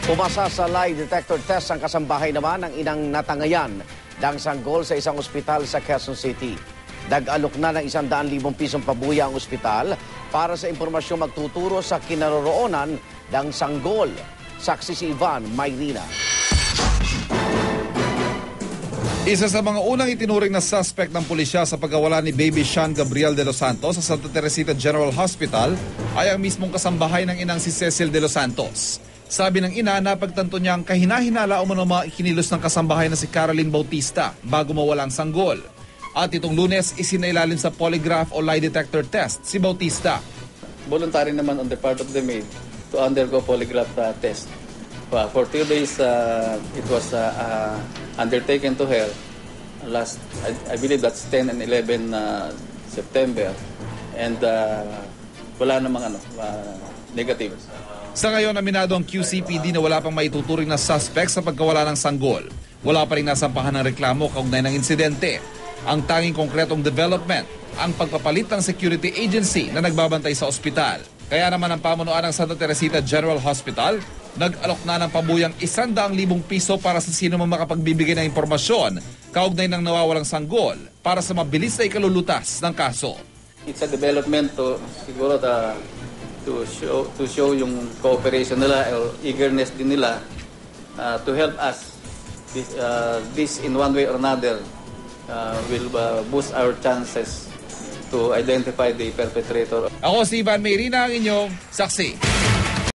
Pumasa sa lie detector test ang kasambahay naman ng inang natangayan ng sanggol sa isang ospital sa Quezon City. Nag-alok na ng 100,000 pisong pabuya ang ospital para sa impormasyong magtuturo sa kinaroroonan ng sanggol. Saksi si Ivan Mayrina. Isa sa mga unang itinuring na suspect ng pulisya sa pagkawala ni Baby Sean Gabriel de los Santos sa Santa Teresita General Hospital ay ang mismong kasambahay ng inang si Cecil de los Santos. Sabi ng ina, napagtanto niya ang kahina-hinala o mga ikinilos ng kasambahay na si Caroline Bautista bago mawala ang sanggol. At itong Lunes, isinailalim sa polygraph o lie detector test si Bautista. Voluntary naman on the part of the maid to undergo polygraph test. For 2 days, it was undertaken to her last, I believe that's 10 and 11 September. And wala namang negative. Sa ngayon, aminado ang QCPD na wala pang maituturing na suspect sa pagkawala ng sanggol. Wala pa rin nasampahan ng reklamo kaugnay ng insidente. Ang tanging konkretong development, ang pagpapalit ng security agency na nagbabantay sa ospital. Kaya naman ang pamunuan ng Santa Teresita General Hospital, nag-alok na ng pabuyang 100,000 piso para sa sino man makapagbibigay ng impormasyon kaugnay ng nawawalang sanggol para sa mabilis na ikalulutas ng kaso. It's a development to siguro to show yung cooperation nila or eagerness din nila to help us. This in one way or another will boost our chances to identify the perpetrator. Ako si Ivan Mayrina, ang inyong saksi.